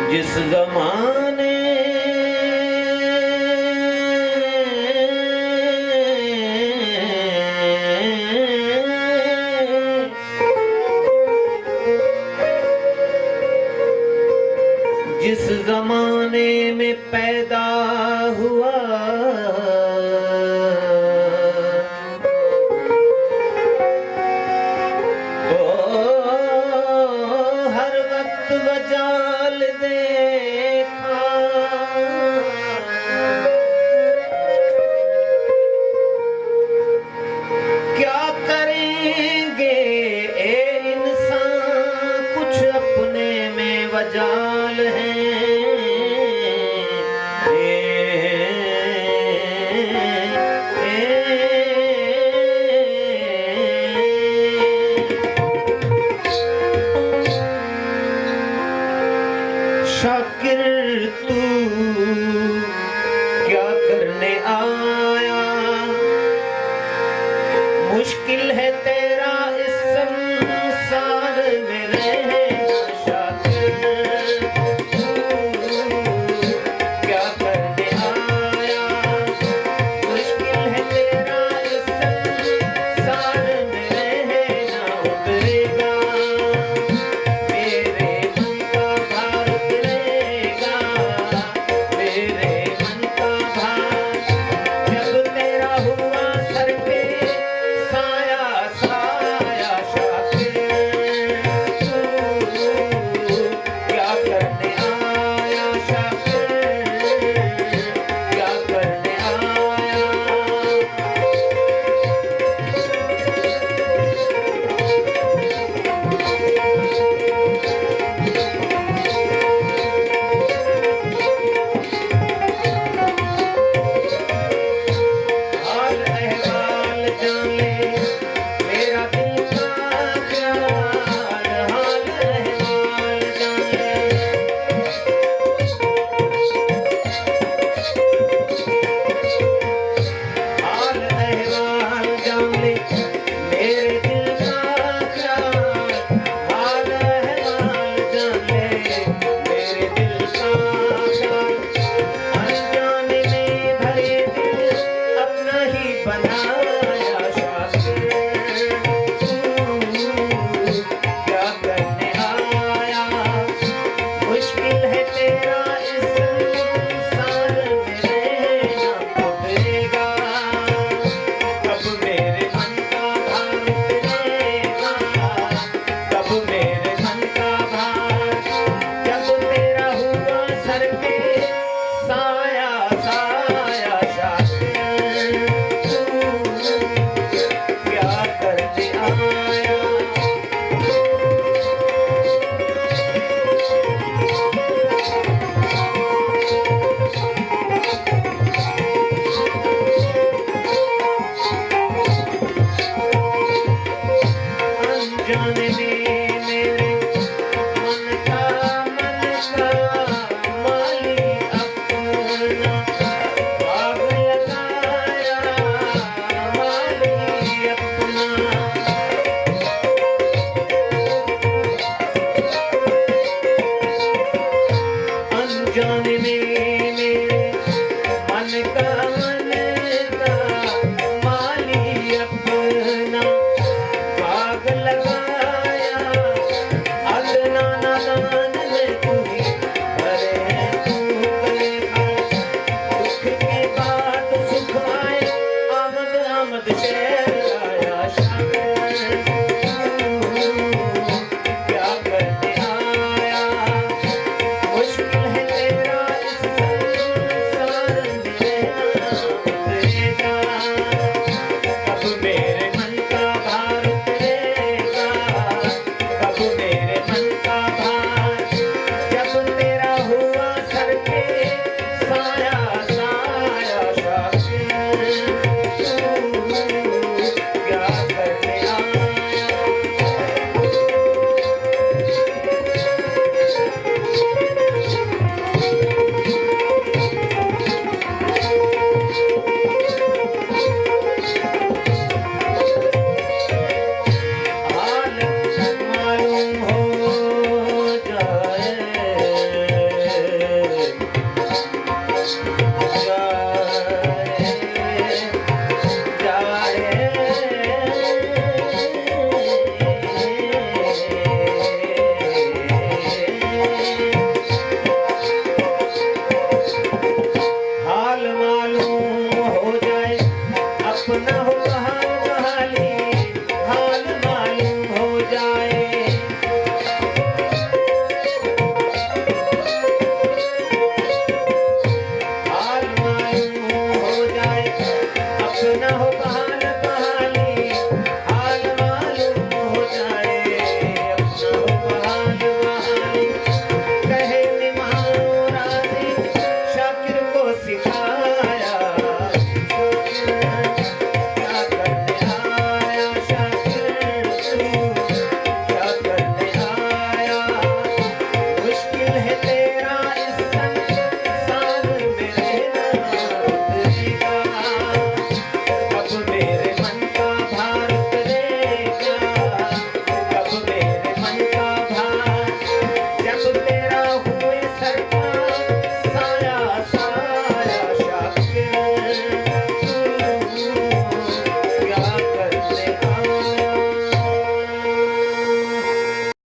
जिस जमाने जिस जमाने में पैदा हुआ हर वक्त वजाल देखा, क्या करेंगे ए इंसान, कुछ अपने में वजाल है। शाकिर तू क्या करने आया, मुश्किल है तेरा इस संसार में रहना। शाकिर तू क्या करने आया, मुश्किल है तेरा इस संसार में रहना। उतरेगा मेरे मन का भार, उतरेगा मेरे मन का भार, जब तेरा हुआ सर पे साया साया। शाकिर तू क्या करने आया, शाकिर क्या करने आया। हाल अहवाल जान ले मेरा दिल का प्यार, हाल अहवाल जान ले। हाल अहवाल जान ले मेरे दिल का प्यार, हाल अहवाल जान ले मेरे दिल का प्यार। अनजाने में भरे दिल अपना ही बनाया। शाकिर तू क्या करने आया, मुश्किल है तेरा इस संसार में रहना। उतरेगा कब मेरे मन का भार, उतरेगा कब मेरे मन का भार, जब तेरा हुआ सर पे साया साया। शाकिर तू क्या करने आया। अनजाने में मेरे मन का माली अपना आग लगाया, माली अपना। अनजाने में मेरे मन का माली अपना आग लगाया। अदना नादान में तू ही करे, तू करे दुख के बाद सुख आए, आमद आमद शेर आया। शाकिर तू क्या करने आया, मुश्किल है तेरा इस संसार में रहना। उतरेगा ना हो बहाना